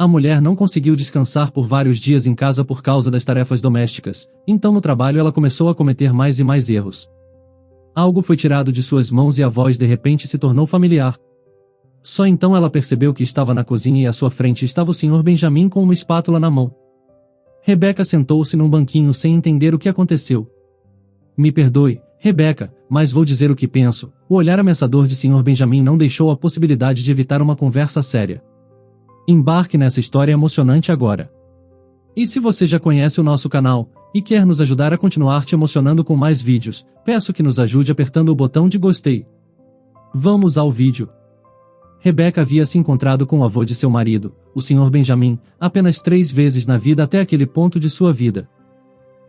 A mulher não conseguiu descansar por vários dias em casa por causa das tarefas domésticas, então no trabalho ela começou a cometer mais e mais erros. Algo foi tirado de suas mãos e a voz de repente se tornou familiar. Só então ela percebeu que estava na cozinha e à sua frente estava o Sr. Benjamin com uma espátula na mão. Rebecca sentou-se num banquinho sem entender o que aconteceu. Me perdoe, Rebecca, mas vou dizer o que penso. O olhar ameaçador de Sr. Benjamin não deixou a possibilidade de evitar uma conversa séria. Embarque nessa história emocionante agora. E se você já conhece o nosso canal e quer nos ajudar a continuar te emocionando com mais vídeos, peço que nos ajude apertando o botão de gostei. Vamos ao vídeo. Rebecca havia se encontrado com o avô de seu marido, o Sr. Benjamin, apenas 3 vezes na vida até aquele ponto de sua vida.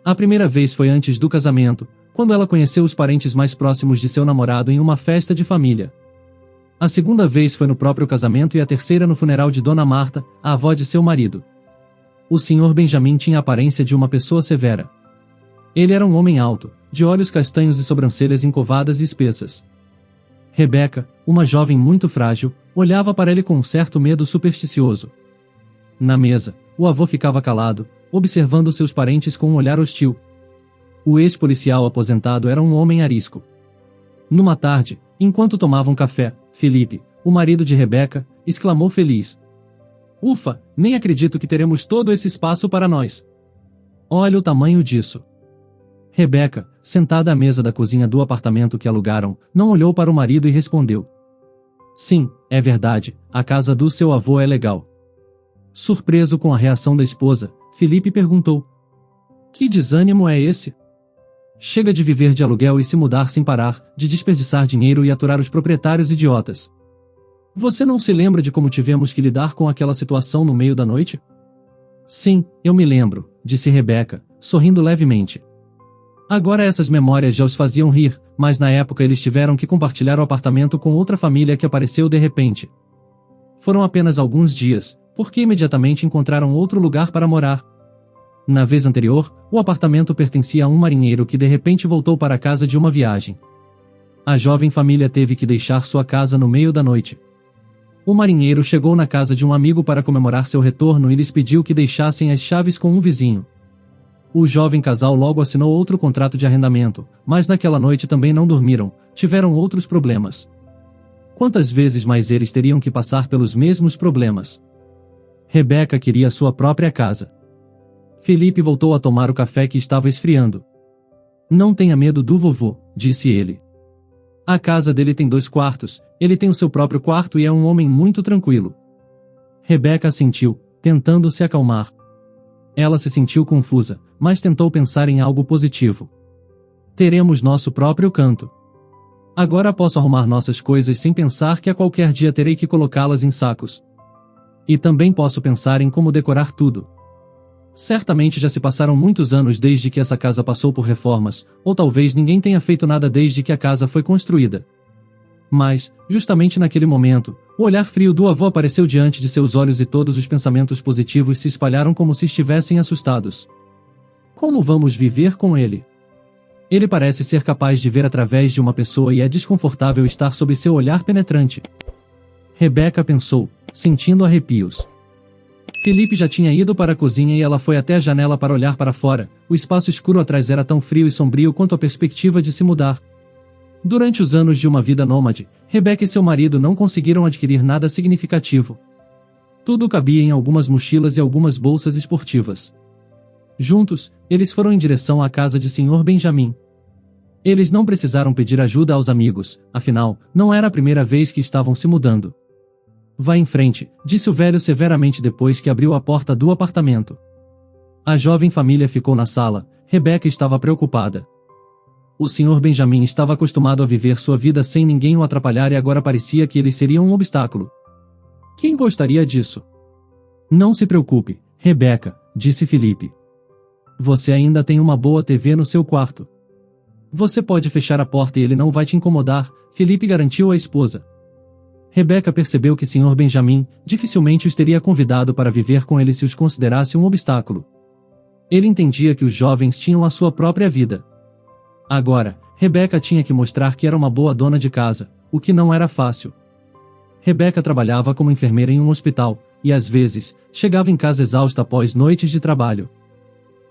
A primeira vez foi antes do casamento, quando ela conheceu os parentes mais próximos de seu namorado em uma festa de família. A segunda vez foi no próprio casamento e a terceira no funeral de Dona Marta, a avó de seu marido. O Sr. Benjamin tinha a aparência de uma pessoa severa. Ele era um homem alto, de olhos castanhos e sobrancelhas encovadas e espessas. Rebecca, uma jovem muito frágil, olhava para ele com um certo medo supersticioso. Na mesa, o avô ficava calado, observando seus parentes com um olhar hostil. O ex-policial aposentado era um homem arisco. Numa tarde, enquanto tomavam café, Felipe, o marido de Rebecca, exclamou feliz. Ufa, nem acredito que teremos todo esse espaço para nós. Olha o tamanho disso. Rebecca, sentada à mesa da cozinha do apartamento que alugaram, não olhou para o marido e respondeu. Sim, é verdade, a casa do seu avô é legal. Surpreso com a reação da esposa, Felipe perguntou. Que desânimo é esse? Chega de viver de aluguel e se mudar sem parar, de desperdiçar dinheiro e aturar os proprietários idiotas. Você não se lembra de como tivemos que lidar com aquela situação no meio da noite? Sim, eu me lembro, disse Rebecca, sorrindo levemente. Agora essas memórias já os faziam rir, mas na época eles tiveram que compartilhar o apartamento com outra família que apareceu de repente. Foram apenas alguns dias, porque imediatamente encontraram outro lugar para morar. Na vez anterior, o apartamento pertencia a um marinheiro que de repente voltou para a casa de uma viagem. A jovem família teve que deixar sua casa no meio da noite. O marinheiro chegou na casa de um amigo para comemorar seu retorno e lhes pediu que deixassem as chaves com um vizinho. O jovem casal logo assinou outro contrato de arrendamento, mas naquela noite também não dormiram, tiveram outros problemas. Quantas vezes mais eles teriam que passar pelos mesmos problemas? Rebecca queria sua própria casa. Felipe voltou a tomar o café que estava esfriando. Não tenha medo do vovô, disse ele. A casa dele tem 2 quartos, ele tem o seu próprio quarto e é um homem muito tranquilo. Rebecca assentiu, tentando se acalmar. Ela se sentiu confusa, mas tentou pensar em algo positivo. Teremos nosso próprio canto. Agora posso arrumar nossas coisas sem pensar que a qualquer dia terei que colocá-las em sacos. E também posso pensar em como decorar tudo. Certamente já se passaram muitos anos desde que essa casa passou por reformas, ou talvez ninguém tenha feito nada desde que a casa foi construída. Mas, justamente naquele momento, o olhar frio do avô apareceu diante de seus olhos e todos os pensamentos positivos se espalharam como se estivessem assustados. Como vamos viver com ele? Ele parece ser capaz de ver através de uma pessoa e é desconfortável estar sob seu olhar penetrante. Rebecca pensou, sentindo arrepios. Felipe já tinha ido para a cozinha e ela foi até a janela para olhar para fora. O espaço escuro atrás era tão frio e sombrio quanto a perspectiva de se mudar. Durante os anos de uma vida nômade, Rebecca e seu marido não conseguiram adquirir nada significativo. Tudo cabia em algumas mochilas e algumas bolsas esportivas. Juntos, eles foram em direção à casa de Sr. Benjamin. Eles não precisaram pedir ajuda aos amigos, afinal, não era a primeira vez que estavam se mudando. Vá em frente, disse o velho severamente depois que abriu a porta do apartamento. A jovem família ficou na sala. Rebecca estava preocupada. O Sr. Benjamin estava acostumado a viver sua vida sem ninguém o atrapalhar e agora parecia que eles seriam um obstáculo. Quem gostaria disso? Não se preocupe, Rebecca, disse Felipe. Você ainda tem uma boa TV no seu quarto. Você pode fechar a porta e ele não vai te incomodar, Felipe garantiu à esposa. Rebecca percebeu que Sr. Benjamin dificilmente os teria convidado para viver com ele se os considerasse um obstáculo. Ele entendia que os jovens tinham a sua própria vida. Agora, Rebecca tinha que mostrar que era uma boa dona de casa, o que não era fácil. Rebecca trabalhava como enfermeira em um hospital, e às vezes, chegava em casa exausta após noites de trabalho.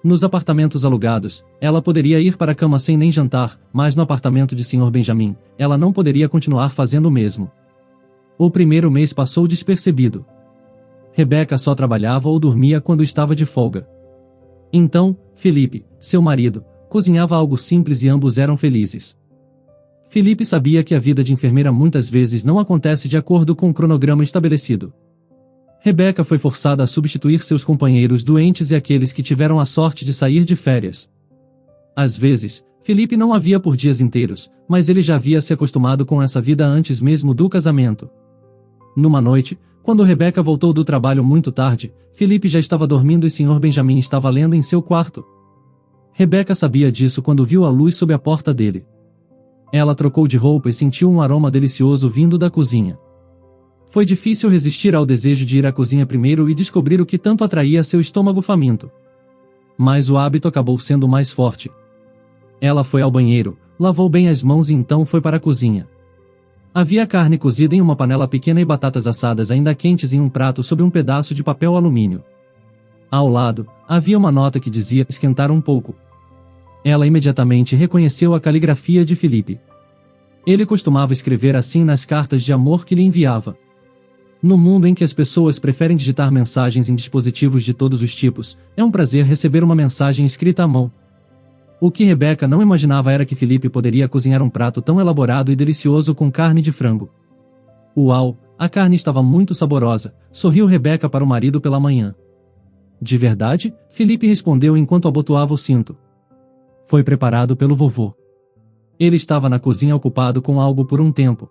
Nos apartamentos alugados, ela poderia ir para a cama sem nem jantar, mas no apartamento de Sr. Benjamin, ela não poderia continuar fazendo o mesmo. O primeiro mês passou despercebido. Rebecca só trabalhava ou dormia quando estava de folga. Então, Felipe, seu marido, cozinhava algo simples e ambos eram felizes. Felipe sabia que a vida de enfermeira muitas vezes não acontece de acordo com o cronograma estabelecido. Rebecca foi forçada a substituir seus companheiros doentes e aqueles que tiveram a sorte de sair de férias. Às vezes, Felipe não a via por dias inteiros, mas ele já havia se acostumado com essa vida antes mesmo do casamento. Numa noite, quando Rebecca voltou do trabalho muito tarde, Felipe já estava dormindo e Sr. Benjamin estava lendo em seu quarto. Rebecca sabia disso quando viu a luz sob a porta dele. Ela trocou de roupa e sentiu um aroma delicioso vindo da cozinha. Foi difícil resistir ao desejo de ir à cozinha primeiro e descobrir o que tanto atraía seu estômago faminto. Mas o hábito acabou sendo mais forte. Ela foi ao banheiro, lavou bem as mãos e então foi para a cozinha. Havia carne cozida em uma panela pequena e batatas assadas ainda quentes em um prato sob um pedaço de papel alumínio. Ao lado, havia uma nota que dizia esquentar um pouco. Ela imediatamente reconheceu a caligrafia de Felipe. Ele costumava escrever assim nas cartas de amor que lhe enviava. No mundo em que as pessoas preferem digitar mensagens em dispositivos de todos os tipos, é um prazer receber uma mensagem escrita à mão. O que Rebecca não imaginava era que Felipe poderia cozinhar um prato tão elaborado e delicioso com carne de frango. Uau, a carne estava muito saborosa, sorriu Rebecca para o marido pela manhã. De verdade? Felipe respondeu enquanto abotoava o cinto. Foi preparado pelo vovô. Ele estava na cozinha ocupado com algo por um tempo.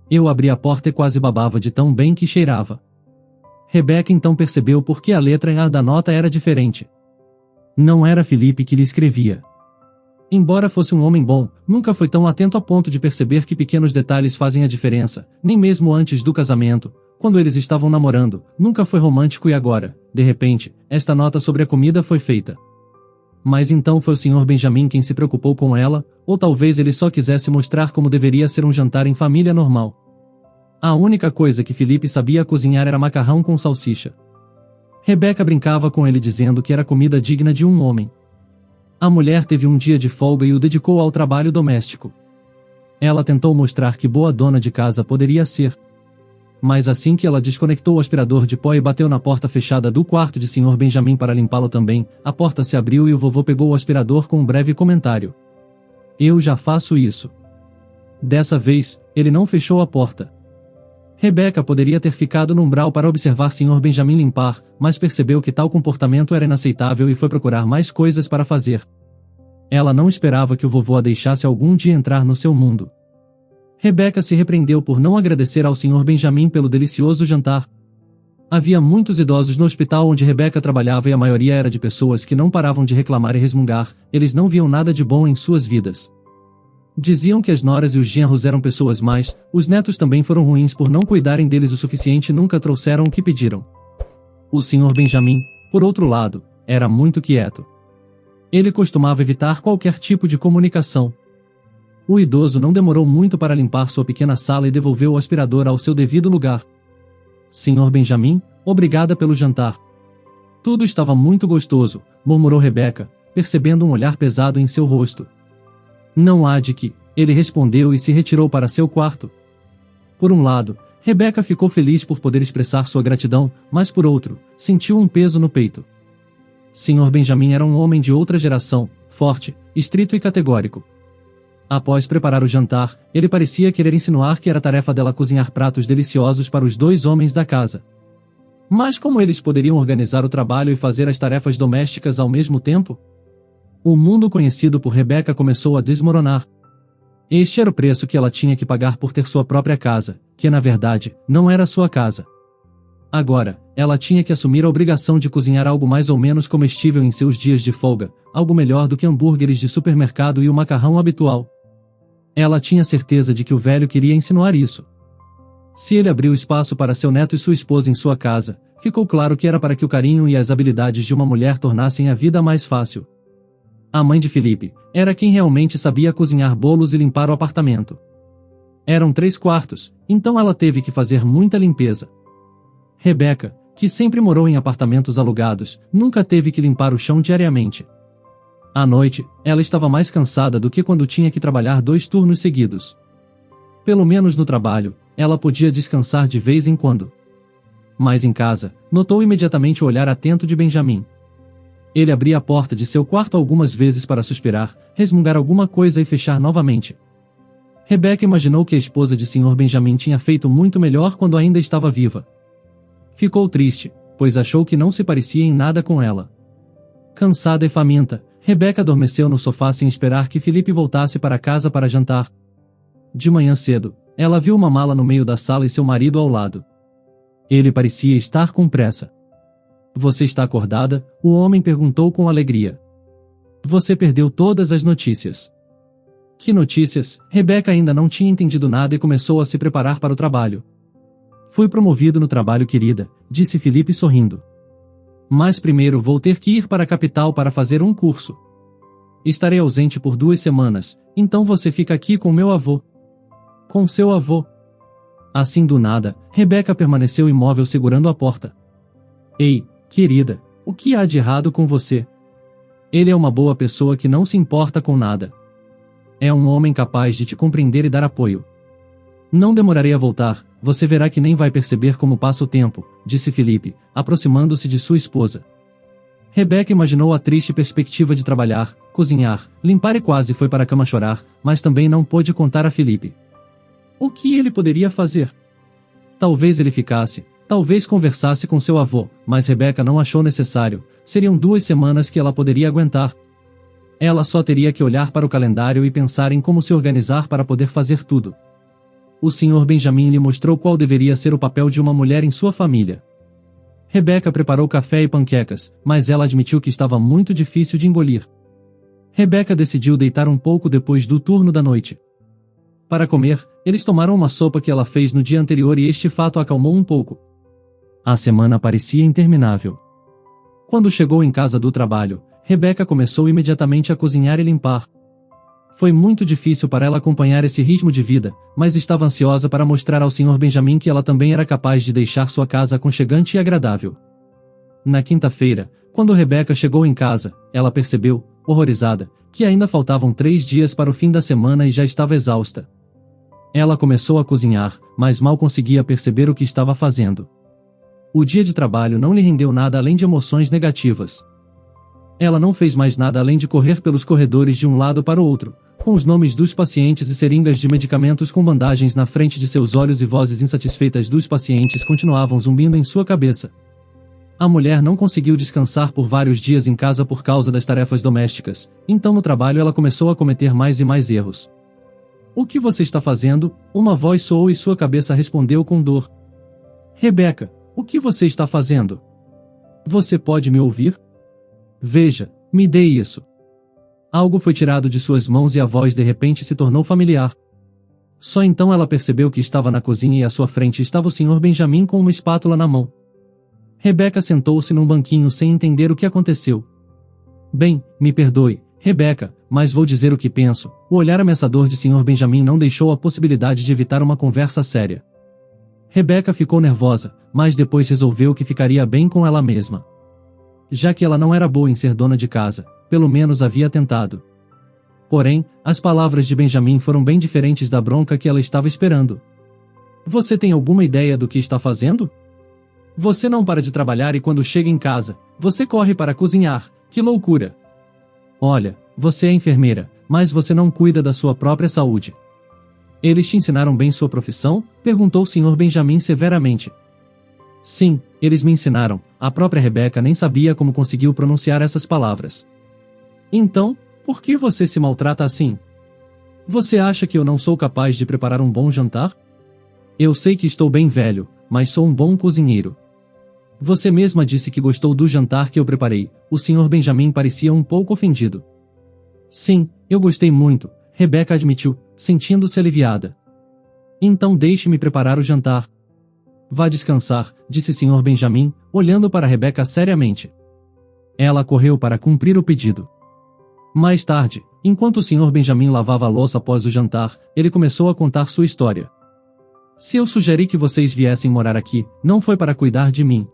Eu abri a porta e quase babava de tão bem que cheirava. Rebecca então percebeu por que a letra A da nota era diferente. Não era Felipe que lhe escrevia. Embora fosse um homem bom, nunca foi tão atento a ponto de perceber que pequenos detalhes fazem a diferença, nem mesmo antes do casamento, quando eles estavam namorando, nunca foi romântico e agora, de repente, esta nota sobre a comida foi feita. Mas então foi o Sr. Benjamin quem se preocupou com ela, ou talvez ele só quisesse mostrar como deveria ser um jantar em família normal. A única coisa que Felipe sabia cozinhar era macarrão com salsicha. Rebecca brincava com ele dizendo que era comida digna de um homem. A mulher teve um dia de folga e o dedicou ao trabalho doméstico. Ela tentou mostrar que boa dona de casa poderia ser. Mas assim que ela desconectou o aspirador de pó e bateu na porta fechada do quarto de Sr. Benjamin para limpá-lo também, a porta se abriu e o vovô pegou o aspirador com um breve comentário. Eu já faço isso. Dessa vez, ele não fechou a porta. Rebecca poderia ter ficado no umbral para observar Sr. Benjamin limpar, mas percebeu que tal comportamento era inaceitável e foi procurar mais coisas para fazer. Ela não esperava que o vovô a deixasse algum dia entrar no seu mundo. Rebecca se repreendeu por não agradecer ao Sr. Benjamin pelo delicioso jantar. Havia muitos idosos no hospital onde Rebecca trabalhava e a maioria era de pessoas que não paravam de reclamar e resmungar, eles não viam nada de bom em suas vidas. Diziam que as noras e os genros eram pessoas más, os netos também foram ruins por não cuidarem deles o suficiente e nunca trouxeram o que pediram. O Sr. Benjamin, por outro lado, era muito quieto. Ele costumava evitar qualquer tipo de comunicação. O idoso não demorou muito para limpar sua pequena sala e devolveu o aspirador ao seu devido lugar. Sr. Benjamin, obrigada pelo jantar. Tudo estava muito gostoso, murmurou Rebecca, percebendo um olhar pesado em seu rosto. Não há de que, ele respondeu e se retirou para seu quarto. Por um lado, Rebecca ficou feliz por poder expressar sua gratidão, mas por outro, sentiu um peso no peito. Sr. Benjamin era um homem de outra geração, forte, estrito e categórico. Após preparar o jantar, ele parecia querer insinuar que era tarefa dela cozinhar pratos deliciosos para os dois homens da casa. Mas como eles poderiam organizar o trabalho e fazer as tarefas domésticas ao mesmo tempo? O mundo conhecido por Rebecca começou a desmoronar. Este era o preço que ela tinha que pagar por ter sua própria casa, que na verdade, não era sua casa. Agora, ela tinha que assumir a obrigação de cozinhar algo mais ou menos comestível em seus dias de folga, algo melhor do que hambúrgueres de supermercado e o macarrão habitual. Ela tinha certeza de que o velho queria insinuar isso. Se ele abriu espaço para seu neto e sua esposa em sua casa, ficou claro que era para que o carinho e as habilidades de uma mulher tornassem a vida mais fácil. A mãe de Felipe era quem realmente sabia cozinhar bolos e limpar o apartamento. Eram 3 quartos, então ela teve que fazer muita limpeza. Rebecca, que sempre morou em apartamentos alugados, nunca teve que limpar o chão diariamente. À noite, ela estava mais cansada do que quando tinha que trabalhar 2 turnos seguidos. Pelo menos no trabalho, ela podia descansar de vez em quando. Mas em casa, notou imediatamente o olhar atento de Benjamin. Ele abria a porta de seu quarto algumas vezes para suspirar, resmungar alguma coisa e fechar novamente. Rebecca imaginou que a esposa de Sr. Benjamin tinha feito muito melhor quando ainda estava viva. Ficou triste, pois achou que não se parecia em nada com ela. Cansada e faminta, Rebecca adormeceu no sofá sem esperar que Felipe voltasse para casa para jantar. De manhã cedo, ela viu uma mala no meio da sala e seu marido ao lado. Ele parecia estar com pressa. "Você está acordada?" o homem perguntou com alegria. "Você perdeu todas as notícias." Que notícias? Rebecca ainda não tinha entendido nada e começou a se preparar para o trabalho. "Fui promovido no trabalho, querida", disse Felipe sorrindo. "Mas primeiro vou ter que ir para a capital para fazer um curso. Estarei ausente por 2 semanas, então você fica aqui com meu avô." "Com seu avô?" Assim do nada, Rebecca permaneceu imóvel segurando a porta. "Ei, querida, o que há de errado com você? Ele é uma boa pessoa que não se importa com nada. É um homem capaz de te compreender e dar apoio. Não demorarei a voltar, você verá que nem vai perceber como passa o tempo", disse Felipe, aproximando-se de sua esposa. Rebecca imaginou a triste perspectiva de trabalhar, cozinhar, limpar e quase foi para a cama chorar, mas também não pôde contar a Felipe. O que ele poderia fazer? Talvez ele ficasse, talvez conversasse com seu avô, mas Rebecca não achou necessário, seriam 2 semanas que ela poderia aguentar. Ela só teria que olhar para o calendário e pensar em como se organizar para poder fazer tudo. O Sr. Benjamin lhe mostrou qual deveria ser o papel de uma mulher em sua família. Rebecca preparou café e panquecas, mas ela admitiu que estava muito difícil de engolir. Rebecca decidiu deitar um pouco depois do turno da noite. Para comer, eles tomaram uma sopa que ela fez no dia anterior e este fato acalmou um pouco. A semana parecia interminável. Quando chegou em casa do trabalho, Rebecca começou imediatamente a cozinhar e limpar. Foi muito difícil para ela acompanhar esse ritmo de vida, mas estava ansiosa para mostrar ao Sr. Benjamin que ela também era capaz de deixar sua casa aconchegante e agradável. Na quinta-feira, quando Rebecca chegou em casa, ela percebeu, horrorizada, que ainda faltavam 3 dias para o fim da semana e já estava exausta. Ela começou a cozinhar, mas mal conseguia perceber o que estava fazendo. O dia de trabalho não lhe rendeu nada além de emoções negativas. Ela não fez mais nada além de correr pelos corredores de um lado para o outro, com os nomes dos pacientes e seringas de medicamentos com bandagens na frente de seus olhos e vozes insatisfeitas dos pacientes continuavam zumbindo em sua cabeça. A mulher não conseguiu descansar por vários dias em casa por causa das tarefas domésticas, então no trabalho ela começou a cometer mais e mais erros. "O que você está fazendo?" uma voz soou e sua cabeça respondeu com dor. "Rebecca, o que você está fazendo? Você pode me ouvir? Veja, me dê isso." Algo foi tirado de suas mãos e a voz de repente se tornou familiar. Só então ela percebeu que estava na cozinha e à sua frente estava o Sr. Benjamin com uma espátula na mão. Rebecca sentou-se num banquinho sem entender o que aconteceu. "Bem, me perdoe, Rebecca, mas vou dizer o que penso." O olhar ameaçador de Sr. Benjamin não deixou a possibilidade de evitar uma conversa séria. Rebecca ficou nervosa, mas depois resolveu que ficaria bem com ela mesma. Já que ela não era boa em ser dona de casa, pelo menos havia tentado. Porém, as palavras de Benjamin foram bem diferentes da bronca que ela estava esperando. "Você tem alguma ideia do que está fazendo? Você não para de trabalhar e quando chega em casa, você corre para cozinhar, que loucura! Olha, você é enfermeira, mas você não cuida da sua própria saúde." "Eles te ensinaram bem sua profissão?" perguntou o Sr. Benjamin severamente. "Sim, eles me ensinaram." A própria Rebecca nem sabia como conseguiu pronunciar essas palavras. "Então, por que você se maltrata assim? Você acha que eu não sou capaz de preparar um bom jantar? Eu sei que estou bem velho, mas sou um bom cozinheiro. Você mesma disse que gostou do jantar que eu preparei." O Sr. Benjamin parecia um pouco ofendido. "Sim, eu gostei muito", Rebecca admitiu, sentindo-se aliviada. "Então deixe-me preparar o jantar." "Vá descansar", disse Sr. Benjamin, olhando para Rebecca seriamente. Ela correu para cumprir o pedido. Mais tarde, enquanto o Sr. Benjamin lavava a louça após o jantar, ele começou a contar sua história. "Se eu sugeri que vocês viessem morar aqui, não foi para cuidar de mim.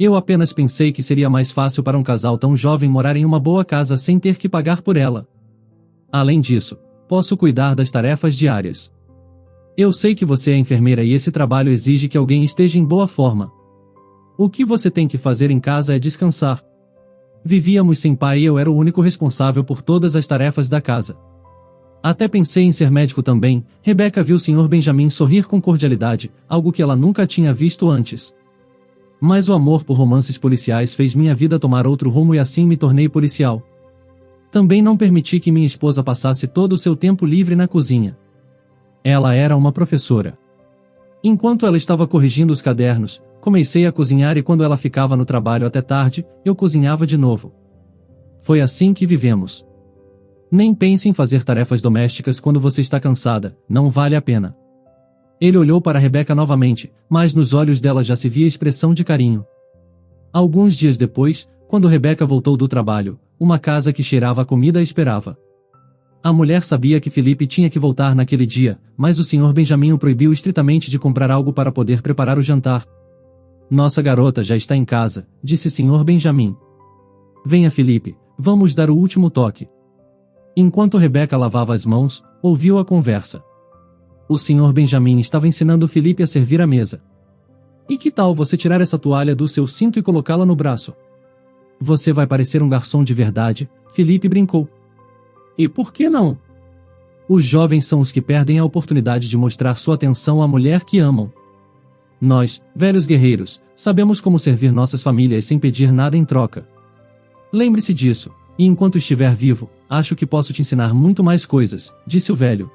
Eu apenas pensei que seria mais fácil para um casal tão jovem morar em uma boa casa sem ter que pagar por ela. Além disso, posso cuidar das tarefas diárias. Eu sei que você é enfermeira e esse trabalho exige que alguém esteja em boa forma. O que você tem que fazer em casa é descansar. Vivíamos sem pai e eu era o único responsável por todas as tarefas da casa. Até pensei em ser médico também. Rebecca viu o Sr. Benjamin sorrir com cordialidade, algo que ela nunca tinha visto antes. Mas o amor por romances policiais fez minha vida tomar outro rumo e assim me tornei policial. Também não permiti que minha esposa passasse todo o seu tempo livre na cozinha. Ela era uma professora. Enquanto ela estava corrigindo os cadernos, comecei a cozinhar e quando ela ficava no trabalho até tarde, eu cozinhava de novo. Foi assim que vivemos. Nem pense em fazer tarefas domésticas quando você está cansada, não vale a pena. Ele olhou para Rebecca novamente, mas nos olhos dela já se via expressão de carinho. Alguns dias depois, quando Rebecca voltou do trabalho, uma casa que cheirava a comida a esperava. A mulher sabia que Felipe tinha que voltar naquele dia, mas o Sr. Benjamin o proibiu estritamente de comprar algo para poder preparar o jantar. Nossa garota já está em casa, disse Sr. Benjamin. Venha Felipe, vamos dar o último toque. Enquanto Rebecca lavava as mãos, ouviu a conversa. O Sr. Benjamin estava ensinando Felipe a servir a mesa. E que tal você tirar essa toalha do seu cinto e colocá-la no braço? Você vai parecer um garçom de verdade, Felipe brincou. E por que não? Os jovens são os que perdem a oportunidade de mostrar sua atenção à mulher que amam. Nós, velhos guerreiros, sabemos como servir nossas famílias sem pedir nada em troca. Lembre-se disso, e enquanto estiver vivo, acho que posso te ensinar muito mais coisas, disse o velho.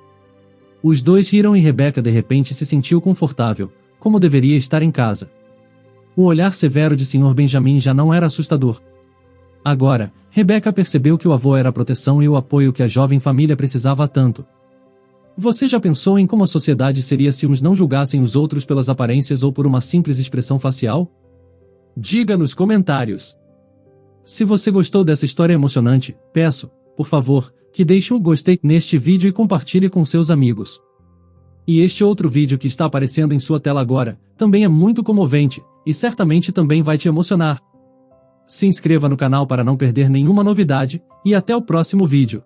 Os dois riram e Rebecca de repente se sentiu confortável, como deveria estar em casa. O olhar severo de Sr. Benjamin já não era assustador. Agora, Rebecca percebeu que o avô era a proteção e o apoio que a jovem família precisava tanto. Você já pensou em como a sociedade seria se uns não julgassem os outros pelas aparências ou por uma simples expressão facial? Diga nos comentários. Se você gostou dessa história emocionante, peço, por favor, que deixe um gostei neste vídeo e compartilhe com seus amigos. E este outro vídeo que está aparecendo em sua tela agora, também é muito comovente, e certamente também vai te emocionar. Se inscreva no canal para não perder nenhuma novidade, e até o próximo vídeo.